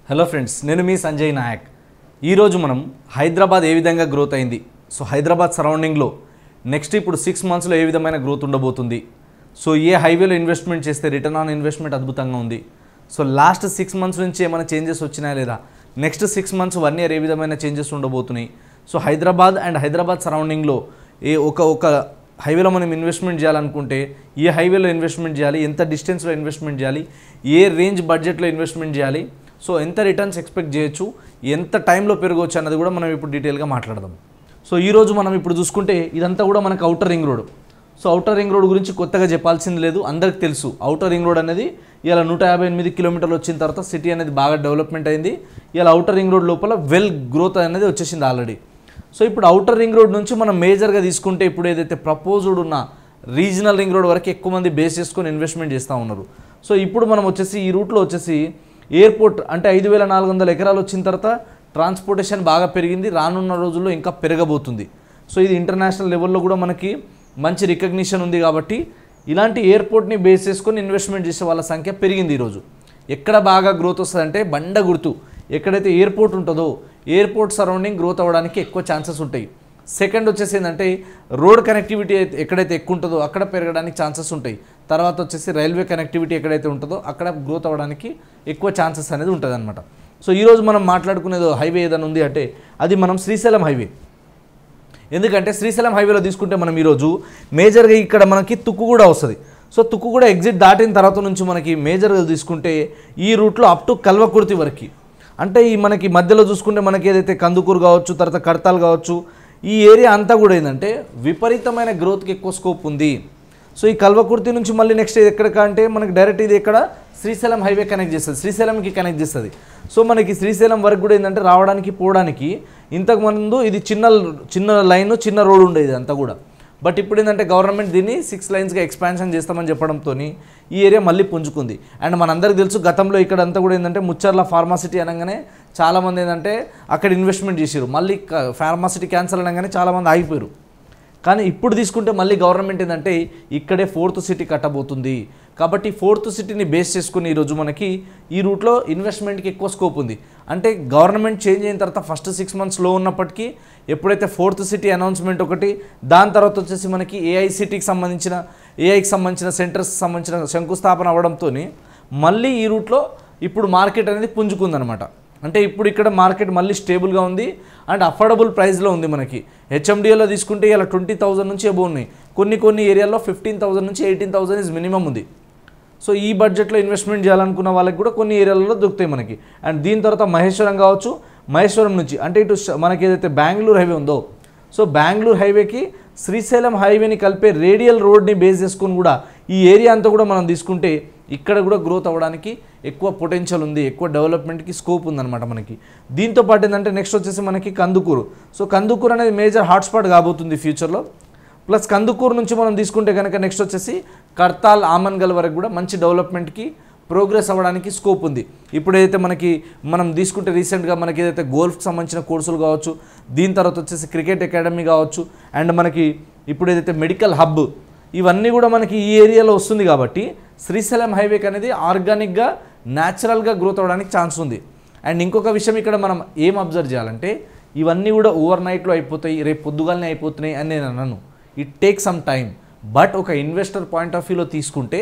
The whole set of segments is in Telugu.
హలో ఫ్రెండ్స్, నేను మీ సంజయ్ నాయక్. ఈరోజు మనం హైదరాబాద్ ఏ విధంగా గ్రోత్ అయింది, సో హైదరాబాద్ సరౌండింగ్లో నెక్స్ట్ ఇప్పుడు 6 మంత్స్లో ఏ విధమైన గ్రోత్ ఉండబోతుంది, సో ఏ హైవేలో ఇన్వెస్ట్మెంట్ చేస్తే రిటర్న్ ఆన్ ఇన్వెస్ట్మెంట్ అద్భుతంగా ఉంది, సో లాస్ట్ 6 మంత్స్ నుంచి ఏమైనా చేంజెస్ వచ్చినాయా లేదా, నెక్స్ట్ 6 మంత్స్ 1 ఇయర్ ఏ విధమైన చేంజెస్ ఉండబోతున్నాయి, సో హైదరాబాద్ అండ్ హైదరాబాద్ సరౌండింగ్లో ఒక హైవేలో మనం ఇన్వెస్ట్మెంట్ చేయాలనుకుంటే ఏ హైవేలో ఇన్వెస్ట్మెంట్ చేయాలి, ఎంత డిస్టెన్స్లో ఇన్వెస్ట్మెంట్ చేయాలి, ఏ రేంజ్ బడ్జెట్లో ఇన్వెస్ట్మెంట్ చేయాలి, సో ఎంత రిటర్న్స్ ఎక్స్పెక్ట్ చేయొచ్చు, ఎంత టైంలో పెరగవచ్చు అన్నది కూడా మనం ఇప్పుడు డీటెయిల్గా మాట్లాడదాం. సో ఈరోజు మనం ఇప్పుడు చూసుకుంటే ఇదంతా కూడా మనకు outer ring road. So outer ring road గురించి కొత్తగా చెప్పాల్సింది లేదు, అందరికి తెలుసు. ఔటర్ రింగ్ రోడ్ అనేది ఇలా 158 కిలోమీటర్లు వచ్చిన తర్వాత సిటీ అనేది బాగా డెవలప్మెంట్ అయింది. ఇలా ఔటర్ రింగ్ రోడ్ లోపల వెల్ గ్రోత్ అనేది వచ్చేసింది ఆల్రెడీ. సో ఇప్పుడు ఔటర్ రింగ్ రోడ్ నుంచి మనం మేజర్గా తీసుకుంటే ఇప్పుడు ఏదైతే ప్రపోజ్డ్ ఉన్న రీజనల్ రింగ్ రోడ్ వరకు ఎక్కువ మంది బేస్ చేసుకొని ఇన్వెస్ట్మెంట్ చేస్తూ ఉన్నారు. సో ఇప్పుడు మనం వచ్చేసి ఈ రూట్లో వచ్చేసి ఎయిర్పోర్ట్ అంటే 5400 ఎకరాలు వచ్చిన తర్వాత ట్రాన్స్పోర్టేషన్ బాగా పెరిగింది, రానున్న రోజుల్లో ఇంకా పెరగబోతుంది. సో ఇది ఇంటర్నేషనల్ లెవెల్లో కూడా మనకి మంచి రికగ్నిషన్ ఉంది కాబట్టి ఇలాంటి ఎయిర్పోర్ట్ని బేస్ చేసుకొని ఇన్వెస్ట్మెంట్ చేసే వాళ్ళ సంఖ్య పెరిగింది. ఈరోజు ఎక్కడ బాగా గ్రోత్ వస్తుందంటే బండ గుర్తు, ఎక్కడైతే ఎయిర్పోర్ట్ ఉంటుందో ఎయిర్పోర్ట్ సరౌండింగ్ గ్రోత్ అవ్వడానికి ఎక్కువ ఛాన్సెస్ ఉంటాయి. సెకండ్ వచ్చేసి ఏంటంటే రోడ్ కనెక్టివిటీ ఎక్కడైతే ఎక్కువ ఉంటుందో అక్కడ పెరగడానికి ఛాన్సెస్ ఉంటాయి. తర్వాత వచ్చేసి రైల్వే కనెక్టివిటీ ఎక్కడైతే ఉంటుందో అక్కడ గ్రోత్ అవ్వడానికి ఎక్కువ ఛాన్సెస్ అనేది ఉంటుంది అనమాట. సో ఈరోజు మనం మాట్లాడుకునేది హైవే ఏదైనా ఉంది అంటే అది మనం శ్రీశైలం హైవే. ఎందుకంటే శ్రీశైలం హైవేలో తీసుకుంటే మనం ఈరోజు మేజర్గా ఇక్కడ మనకి తుక్కుగూడ వస్తుంది. సో తుక్కుగూడ ఎగ్జిట్ దాటిన తర్వాత నుంచి మనకి మేజర్గా తీసుకుంటే ఈ రూట్లో అప్ టు కల్వకుర్తి వరకు, అంటే ఈ మనకి మధ్యలో చూసుకుంటే మనకి ఏదైతే కందుకూరు కావచ్చు, తర్వాత కడతాల్ కావచ్చు, ఈ ఏరియా అంతా కూడా ఏంటంటే విపరీతమైన గ్రోత్కి ఎక్కువ స్కోప్ ఉంది. సో ఈ కల్వకుర్తి నుంచి మళ్ళీ నెక్స్ట్ ఎక్కడికంటే మనకి డైరెక్ట్ ఇది ఎక్కడ శ్రీశైలం హైవే కనెక్ట్ చేస్తుంది, శ్రీశైలంకి కనెక్ట్ చేస్తుంది. సో మనకి శ్రీశైలం వరకు కూడా ఏంటంటే రావడానికి పోవడానికి ఇంతకుముందు ఇది చిన్న లైన్ చిన్న రోడ్ ఉండేది అంతా కూడా. బట్ ఇప్పుడు ఏంటంటే గవర్నమెంట్ దీన్ని 6 లైన్స్గా ఎక్స్పాన్షన్ చేస్తామని చెప్పడంతో ఈ ఏరియా మళ్ళీ పుంజుకుంది. అండ్ మనందరికీ తెలుసు గతంలో ఇక్కడ అంతా కూడా ఏంటంటే ముచ్చర్ల ఫార్మాసిటీ అనగానే చాలామంది ఏంటంటే అక్కడ ఇన్వెస్ట్మెంట్ చేసారు, మళ్ళీ ఫార్మాసిటీ క్యాన్సల్ అనగానే చాలామంది ఆగిపోయారు. కానీ ఇప్పుడు తీసుకుంటే మళ్ళీ గవర్నమెంట్ ఏంటంటే ఇక్కడే 4th సిటీ కట్టబోతుంది. కాబట్టి 4th సిటీని బేస్ చేసుకుని ఈరోజు మనకి ఈ రూట్లో ఇన్వెస్ట్మెంట్కి ఎక్కువ స్కోప్ ఉంది. అంటే గవర్నమెంట్ చేంజ్ అయిన తర్వాత ఫస్ట్ 6 మంత్స్ లో ఉన్నప్పటికీ ఎప్పుడైతే 4th సిటీ అనౌన్స్మెంట్ ఒకటి, దాని తర్వాత వచ్చేసి మనకి ఏఐకి సంబంధించిన సెంటర్స్కి సంబంధించిన శంకుస్థాపన అవ్వడంతో మళ్ళీ ఈ రూట్లో ఇప్పుడు మార్కెట్ అనేది పుంజుకుందనమాట. అంటే ఇప్పుడు ఇక్కడ మార్కెట్ మళ్ళీ స్టేబుల్గా ఉంది అండ్ అఫోర్డబుల్ ప్రైస్లో ఉంది. మనకి హెచ్ఎండిఏలో తీసుకుంటే ఇలా 20,000 నుంచి అబోవ్ ఉన్నాయి, కొన్ని ఏరియాల్లో 15,000 నుంచి 18,000 ఇస్ మినిమం ఉంది. సో ఈ బడ్జెట్లో ఇన్వెస్ట్మెంట్ చేయాలనుకున్న వాళ్ళకి కూడా కొన్ని ఏరియాలలో దొరుకుతాయి మనకి. అండ్ దీని తర్వాత మహేశ్వరం కావచ్చు, మహేశ్వరం నుంచి అంటే ఇటు మనకి ఏదైతే బెంగళూరు హైవే ఉందో, సో బెంగళూరు హైవేకి శ్రీశైలం హైవేని కలిపే రేడియల్ రోడ్ని బేస్ చేసుకుని కూడా ఈ ఏరియా అంతా కూడా మనం తీసుకుంటే ఇక్కడ కూడా గ్రోత్ అవ్వడానికి ఎక్కువ పొటెన్షియల్ ఉంది, ఎక్కువ డెవలప్మెంట్కి స్కోప్ ఉందన్నమాట మనకి. దీంతో పాటు ఏంటంటే నెక్స్ట్ వచ్చేసి మనకి కందుకూరు. సో కందుకూరు అనేది మేజర్ హాట్స్పాట్ కాబోతుంది ఫ్యూచర్లో. ప్లస్ కందుకూరు నుంచి మనం తీసుకుంటే కనుక నెక్స్ట్ వచ్చేసి కర్తాల్, ఆమన్గల్ వరకు కూడా మంచి డెవలప్మెంట్కి ప్రోగ్రెస్ అవ్వడానికి స్కోప్ ఉంది. ఇప్పుడు ఏదైతే మనం తీసుకుంటే రీసెంట్గా మనకి ఏదైతే గోల్ఫ్కి సంబంధించిన కోర్సులు కావచ్చు, దీని తర్వాత వచ్చేసి క్రికెట్ అకాడమీ కావచ్చు, అండ్ మనకి ఇప్పుడు ఏదైతే మెడికల్ హబ్, ఇవన్నీ కూడా మనకి ఈ ఏరియాలో వస్తుంది. కాబట్టి శ్రీశైలం హైవేకి అనేది ఆర్గానిక్గా న్యాచురల్గా గ్రోత్ అవ్వడానికి ఛాన్స్ ఉంది. అండ్ ఇంకొక విషయం ఇక్కడ మనం ఏం అబ్జర్వ్ చేయాలంటే ఇవన్నీ కూడా ఓవర్ నైట్లో అయిపోతాయి, రేపు పొద్దుగాలనే అయిపోతున్నాయి అని నేను అన్నాను. It take some time. But ఒక ఇన్వెస్టర్ పాయింట్ ఆఫ్ వ్యూలో తీసుకుంటే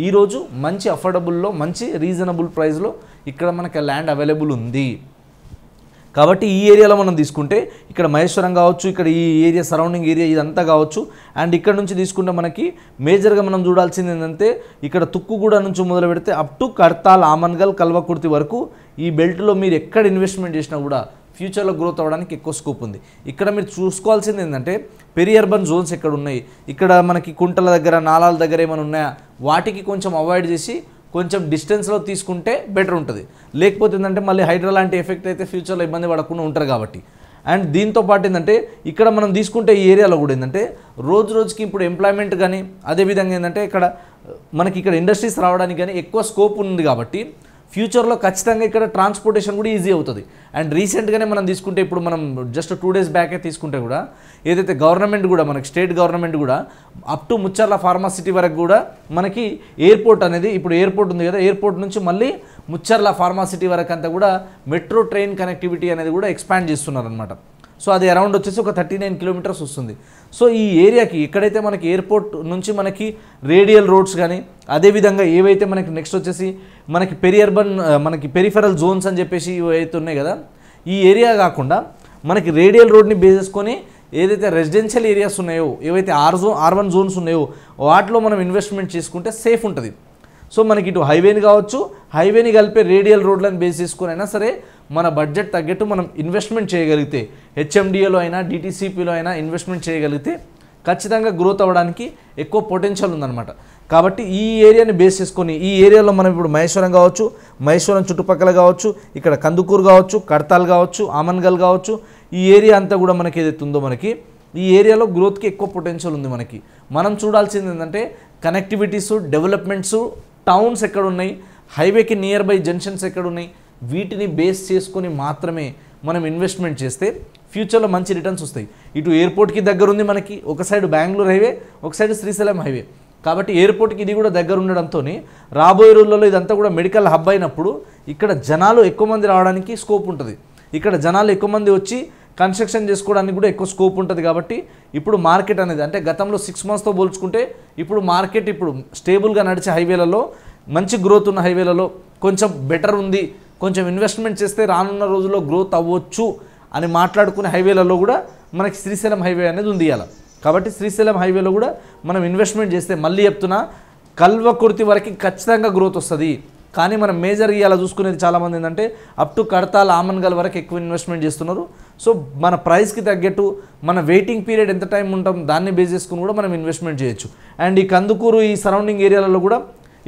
ఈరోజు మంచి అఫోర్డబుల్లో మంచి రీజనబుల్ ప్రైస్లో ఇక్కడ మనకి ల్యాండ్ అవైలబుల్ ఉంది. కాబట్టి ఈ ఏరియాలో మనం తీసుకుంటే ఇక్కడ మహేశ్వరం కావచ్చు, ఇక్కడ ఈ ఏరియా సరౌండింగ్ ఏరియా ఇదంతా కావచ్చు. అండ్ ఇక్కడ నుంచి తీసుకుంటే మనకి మేజర్గా మనం చూడాల్సింది ఏంటంటే ఇక్కడ తుక్కుగూడ నుంచి మొదలు పెడితే అప్ టు కర్తాల్, ఆమన్గల్, కల్వకుర్తి వరకు ఈ బెల్ట్లో మీరు ఎక్కడ ఇన్వెస్ట్మెంట్ చేసినా కూడా ఫ్యూచర్లో గ్రోత్ అవ్వడానికి ఎక్కువ స్కోప్ ఉంది. ఇక్కడ మీరు చూసుకోవాల్సింది ఏంటంటే పెరి అర్బన్ జోన్స్ ఎక్కడ ఉన్నాయి, ఇక్కడ మనకి కుంటల దగ్గర, నాలాల దగ్గర ఏమైనా ఉన్నాయా, వాటికి కొంచెం అవాయిడ్ చేసి కొంచెం డిస్టెన్స్లో తీసుకుంటే బెటర్ ఉంటుంది. లేకపోతే ఏంటంటే మళ్ళీ హైడ్రా లాంటి ఎఫెక్ట్ అయితే ఫ్యూచర్లో ఇబ్బంది పడకుండా ఉంటారు కాబట్టి. అండ్ దీంతో పాటు ఏంటంటే ఇక్కడ మనం తీసుకుంటే ఈ ఏరియాలో కూడా ఏంటంటే రోజుకి ఇప్పుడు ఎంప్లాయ్మెంట్ కానీ అదేవిధంగా ఏంటంటే మనకి ఇక్కడ ఇండస్ట్రీస్ రావడానికి కానీ ఎక్కువ స్కోప్ ఉంది. కాబట్టి ఫ్యూచర్లో ఖచ్చితంగా ఇక్కడ ట్రాన్స్పోర్టేషన్ కూడా ఈజీ అవుతుంది. అండ్ రీసెంట్గానే మనం తీసుకుంటే ఇప్పుడు మనం జస్ట్ 2 days బ్యాకే తీసుకుంటే కూడా ఏదైతే గవర్నమెంట్ కూడా మనకి స్టేట్ గవర్నమెంట్ కూడా అప్ టు ముచ్చర్ల ఫార్మాసిటీ వరకు కూడా మనకి ఎయిర్పోర్ట్ అనేది, ఇప్పుడు ఎయిర్పోర్ట్ ఉంది కదా, ఎయిర్పోర్ట్ నుంచి మళ్ళీ ముచ్చర్ల ఫార్మాసిటీ వరకు అంతా కూడా మెట్రో ట్రైన్ కనెక్టివిటీ అనేది కూడా ఎక్స్పాండ్ చేస్తున్నారు అనమాట. సో అది అరౌండ్ వచ్చేసి ఒక 39 కిలోమీటర్స్ వస్తుంది. సో ఈ ఏరియాకి ఎక్కడైతే మనకి ఎయిర్పోర్ట్ నుంచి మనకి రేడియల్ రోడ్స్ కానీ అదేవిధంగా ఏవైతే మనకి నెక్స్ట్ వచ్చేసి మనకి పెరియర్బన్ మనకి పెరిఫెరల్ జోన్స్ అని చెప్పేసి ఏవైతే ఉన్నాయి కదా, ఈ ఏరియా కాకుండా మనకి రేడియల్ రోడ్ని బేస్ చేసుకొని ఏదైతే రెసిడెన్షియల్ ఏరియాస్ ఉన్నాయో, ఏవైతే R1 జోన్స్ ఉన్నాయో వాటిలో మనం ఇన్వెస్ట్మెంట్ చేసుకుంటే సేఫ్ ఉంటుంది. సో మనకి ఇటు హైవేని కావచ్చు, హైవేని కలిపే రేడియల్ రోడ్లను బేస్ చేసుకొని అయినా సరే మన బడ్జెట్ తగ్గట్టు మనం ఇన్వెస్ట్మెంట్ చేయగలిగితే, హెచ్ఎండిఏలో అయినా డిటీసీపీలో అయినా ఇన్వెస్ట్మెంట్ చేయగలిగితే ఖచ్చితంగా గ్రోత్ అవ్వడానికి ఎక్కువ పొటెన్షియల్ ఉందన్నమాట. కాబట్టి ఈ ఏరియాని బేస్ చేసుకొని ఈ ఏరియాలో మనం ఇప్పుడు మహేశ్వరం కావచ్చు, మహేశ్వరం చుట్టుపక్కల కావచ్చు, ఇక్కడ కందుకూరు కావచ్చు, కడతాల్ కావచ్చు, ఆమన్గల్ కావచ్చు, ఈ ఏరియా అంతా కూడా మనకి ఏదైతే ఉందో మనకి ఈ ఏరియాలో గ్రోత్కి ఎక్కువ పొటెన్షియల్ ఉంది. మనం చూడాల్సింది ఏంటంటే కనెక్టివిటీస్, డెవలప్మెంట్స్, టౌన్స్ ఎక్కడ ఉన్నాయి, హైవేకి నియర్ బై జంక్షన్స్ ఎక్కడ ఉన్నాయి, వీటిని బేస్ చేసుకొని మాత్రమే మనం ఇన్వెస్ట్మెంట్ చేస్తే ఫ్యూచర్లో మంచి రిటర్న్స్ వస్తాయి. ఇటు ఎయిర్పోర్ట్కి దగ్గర ఉంది మనకి, ఒక సైడ్ బెంగళూరు హైవే, ఒక సైడ్ శ్రీశైలం హైవే. కాబట్టి ఎయిర్పోర్ట్కి ఇది కూడా దగ్గర ఉండడంతో రాబోయే రోజుల్లో ఇదంతా కూడా మెడికల్ హబ్ అయినప్పుడు ఇక్కడ జనాలు ఎక్కువ మంది రావడానికి స్కోప్ ఉంటుంది. ఇక్కడ జనాలు ఎక్కువ మంది వచ్చి కన్స్ట్రక్షన్ చేసుకోవడానికి కూడా ఎక్కువ స్కోప్ ఉంటుంది. కాబట్టి ఇప్పుడు మార్కెట్ అనేది అంటే గతంలో 6 మంత్స్తో పోల్చుకుంటే ఇప్పుడు మార్కెట్ ఇప్పుడు స్టేబుల్గా నడిచే హైవేలలో, మంచి గ్రోత్ ఉన్న హైవేలలో కొంచెం బెటర్ ఉంది, కొంచెం ఇన్వెస్ట్మెంట్ చేస్తే రానున్న రోజుల్లో గ్రోత్ అవ్వచ్చు అని మాట్లాడుకునే హైవేలలో కూడా మనకి శ్రీశైలం హైవే అనేది ఉంది ఇలా. కాబట్టి శ్రీశైలం హైవేలో కూడా మనం ఇన్వెస్ట్మెంట్ చేస్తే మళ్ళీ చెప్తున్నా కల్వకుర్తి వరకు ఖచ్చితంగా గ్రోత్ వస్తుంది. కానీ మనం మేజర్గా ఇలా చూసుకునేది చాలామంది ఏంటంటే అప్ టు కడతాల్, ఆమన్గల్ వరకు ఎక్కువ ఇన్వెస్ట్మెంట్ చేస్తున్నారు. సో మన ప్రైస్కి తగ్గట్టు మన వెయిటింగ్ పీరియడ్ ఎంత టైం ఉంటాం దాన్ని బేస్ చేసుకుని కూడా మనం ఇన్వెస్ట్మెంట్ చేయొచ్చు. అండ్ ఈ కందుకూరు ఈ సరౌండింగ్ ఏరియాలలో కూడా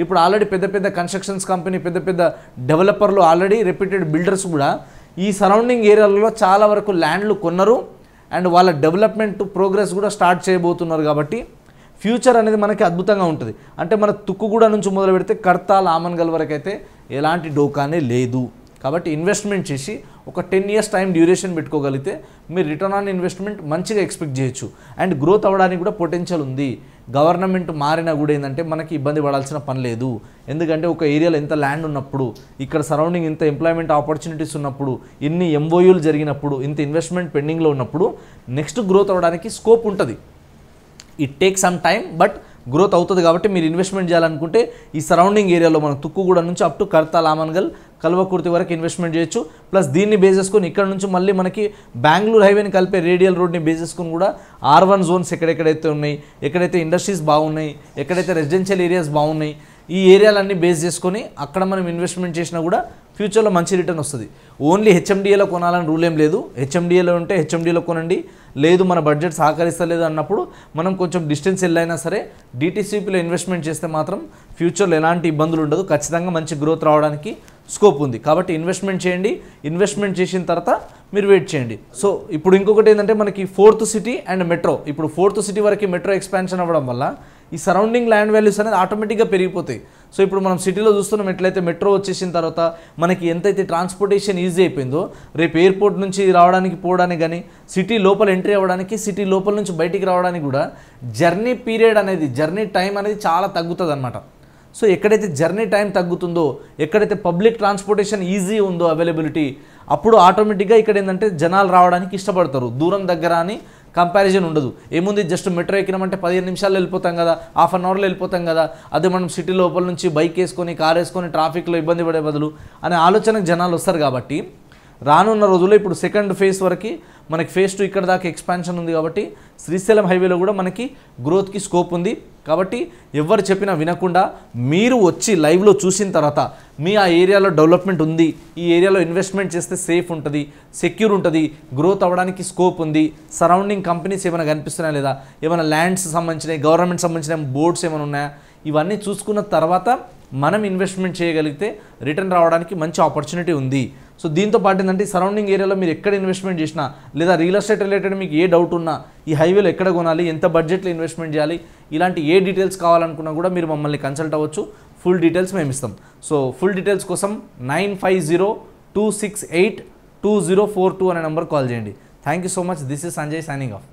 ఇప్పుడు ఆల్రెడీ పెద్ద పెద్ద కన్స్ట్రక్షన్స్ కంపెనీ, పెద్ద పెద్ద డెవలపర్లు, ఆల్రెడీ రెప్యూటెడ్ బిల్డర్స్ కూడా ఈ సరౌండింగ్ ఏరియాలలో చాలా వరకు ల్యాండ్లు కొన్నారు అండ్ వాళ్ళ డెవలప్మెంట్ ప్రోగ్రెస్ కూడా స్టార్ట్ చేయబోతున్నారు. కాబట్టి ఫ్యూచర్ అనేది మనకి అద్భుతంగా ఉంటుంది. అంటే మన తుక్కుగూడ నుంచి మొదలు పెడితే కడతాల్, ఆమన్గల్ వరకు అయితే ఎలాంటి డోకానే లేదు. కాబట్టి ఇన్వెస్ట్మెంట్ చేసి ఒక 10 years టైం డ్యూరేషన్ పెట్టుకోగలిగితే మీరు రిటర్న్ ఆన్ ఇన్వెస్ట్మెంట్ మంచిగా ఎక్స్పెక్ట్ చేయొచ్చు. అండ్ గ్రోత్ అవ్వడానికి కూడా పొటెన్షియల్ ఉంది. గవర్నమెంట్ మారినా కూడా ఏంటంటే మనకి ఇబ్బంది పడాల్సిన పని లేదు. ఎందుకంటే ఒక ఏరియాలో ఎంత ల్యాండ్ ఉన్నప్పుడు, ఇక్కడ సరౌండింగ్ ఇంత ఎంప్లాయ్మెంట్ ఆపర్చునిటీస్ ఉన్నప్పుడు, ఇన్ని ఎంఓయూలు జరిగినప్పుడు, ఇంత ఇన్వెస్ట్మెంట్ పెండింగ్లో ఉన్నప్పుడు నెక్స్ట్ గ్రోత్ అవ్వడానికి స్కోప్ ఉంటుంది. It take some time but growth అవుతుంది. కాబట్టి మీరు ఇన్వెస్ట్మెంట్ చేయాలనుకుంటే ఈ సరౌండింగ్ ఏరియాలో మనం తుక్కుగూడ నుంచి అప్ టు కడతాల్, ఆమన్గల్, కల్వకుర్తి వరకు ఇన్వెస్ట్మెంట్ చేయొచ్చు. ప్లస్ దీన్ని బేస్ చేసుకొని ఇక్కడ నుంచి మళ్ళీ మనకి బెంగళూరు హైవేని కలిపే రేడియల్ రోడ్ని బేస్ చేసుకొని కూడా R1 జోన్స్ ఎక్కడెక్కడైతే ఉన్నాయి, ఎక్కడైతే ఇండస్ట్రీస్ బాగున్నాయి, ఎక్కడైతే రెసిడెన్షియల్ ఏరియాస్ బాగున్నాయి, ఈ ఏరియాలన్నీ బేస్ చేసుకొని అక్కడ మనం ఇన్వెస్ట్మెంట్ చేసినా కూడా ఫ్యూచర్లో మంచి రిటర్న్ వస్తుంది. ఓన్లీ హెచ్ఎండిఏలో కొనాలని రూల్ ఏం లేదు. హెచ్ఎండిఏలో ఉంటే హెచ్ఎండిఏలో కొనండి, లేదు మన బడ్జెట్ సహకరిస్తలేదు అన్నప్పుడు మనం కొంచెం డిస్టెన్స్ వెళ్ళైనా సరే డిటీసీపీలో ఇన్వెస్ట్మెంట్ చేస్తే మాత్రం ఫ్యూచర్లో ఎలాంటి ఇబ్బందులు ఉండదు. ఖచ్చితంగా మంచి గ్రోత్ రావడానికి స్కోప్ ఉంది. కాబట్టి ఇన్వెస్ట్మెంట్ చేయండి. ఇన్వెస్ట్మెంట్ చేసిన తర్వాత మీరు వెయిట్ చేయండి. సో ఇప్పుడు ఇంకొకటి ఏంటంటే మనకి 4th సిటీ అండ్ మెట్రో, ఇప్పుడు 4th సిటీ వరకు మెట్రో ఎక్స్పాన్షన్ అవ్వడం వల్ల ఈ సరౌండింగ్ ల్యాండ్ వాల్యూస్ అనేది ఆటోమేటిక్గా పెరిగిపోతాయి. సో ఇప్పుడు మనం సిటీలో చూస్తున్నాం, ఎట్లయితే మెట్రో వచ్చేసిన తర్వాత మనకి ఎంతైతే ట్రాన్స్పోర్టేషన్ ఈజీ అయిపోయిందో, రేపు ఎయిర్పోర్ట్ నుంచి రావడానికి పోవడానికి కానీ, సిటీ లోపల ఎంట్రీ అవ్వడానికి, సిటీ లోపల నుంచి బయటికి రావడానికి కూడా జర్నీ పీరియడ్ అనేది, జర్నీ టైం అనేది చాలా తగ్గుతుంది అన్నమాట. సో ఎక్కడైతే జర్నీ టైం తగ్గుతుందో, ఎక్కడైతే పబ్లిక్ ట్రాన్స్పోర్టేషన్ ఈజీ ఉందో అవైలబిలిటీ, అప్పుడు ఆటోమేటిక్గా ఇక్కడ ఏంటంటే జనాలు రావడానికి ఇష్టపడతారు. దూరం దగ్గర అని కంపారిజన్ ఉండదు. ఏముంది, జస్ట్ మెట్రో ఎక్కినామంటే 15 నిమిషాల్లో వెళ్ళిపోతాం కదా, హాఫ్ అన్ అవర్లో వెళ్ళిపోతాం కదా, అదే మనం సిటీ లోపల నుంచి బైక్ వేసుకొని, కార్ వేసుకొని ట్రాఫిక్లో ఇబ్బంది పడే బదులు అనే ఆలోచనకు జనాలు వస్తారు. కాబట్టి రానున్న రోజుల్లో ఇప్పుడు 2nd phase వరకు మనకి phase 2 ఇక్కడ దాకా ఎక్స్పాన్షన్ ఉంది. కాబట్టి శ్రీశైలం హైవేలో కూడా మనకి గ్రోత్కి స్కోప్ ఉంది. కాబట్టి ఎవరు చెప్పినా వినకుండా మీరు వచ్చి లైవ్లో చూసిన తర్వాత మీ ఆ ఏరియాలో డెవలప్మెంట్ ఉంది, ఈ ఏరియాలో ఇన్వెస్ట్మెంట్ చేస్తే సేఫ్ ఉంటుంది, సెక్యూర్ ఉంటుంది, గ్రోత్ అవ్వడానికి స్కోప్ ఉంది, సరౌండింగ్ కంపెనీస్ ఏమైనా కనిపిస్తున్నాయా లేదా, ఏమైనా ల్యాండ్స్ సంబంధించినవి, గవర్నమెంట్ సంబంధించిన బోర్డ్స్ ఏమైనా ఉన్నాయా, ఇవన్నీ చూసుకున్న తర్వాత మనం ఇన్వెస్ట్మెంట్ చేయగలిగితే రిటర్న్ రావడానికి మంచి ఆపర్చునిటీ ఉంది. సో దీంతో పాటు ఏంటంటే సరౌండింగ్ ఏరియాలో మీరు ఎక్కడ ఇన్వెస్ట్మెంట్ చేసినా, లేదా రియల్ ఎస్టేట్ రిలేటెడ్ మీకు ఏ డౌట్ ఉన్నా, ఈ హైవేలో ఎక్కడ కొనాలి, ఎంత బడ్జెట్లో ఇన్వెస్ట్మెంట్ చేయాలి, ఇలాంటి ఏ డీటెయిల్స్ కావాలనుకున్నా కూడా మీరు మమ్మల్ని కన్సల్ట్ అవ్వచ్చు. ఫుల్ డీటెయిల్స్ మేము ఇస్తాం. సో ఫుల్ డీటెయిల్స్ కోసం 9502682042 అనే నెంబర్ కాల్ చేయండి. Thank you so much. This is Sanjay signing off.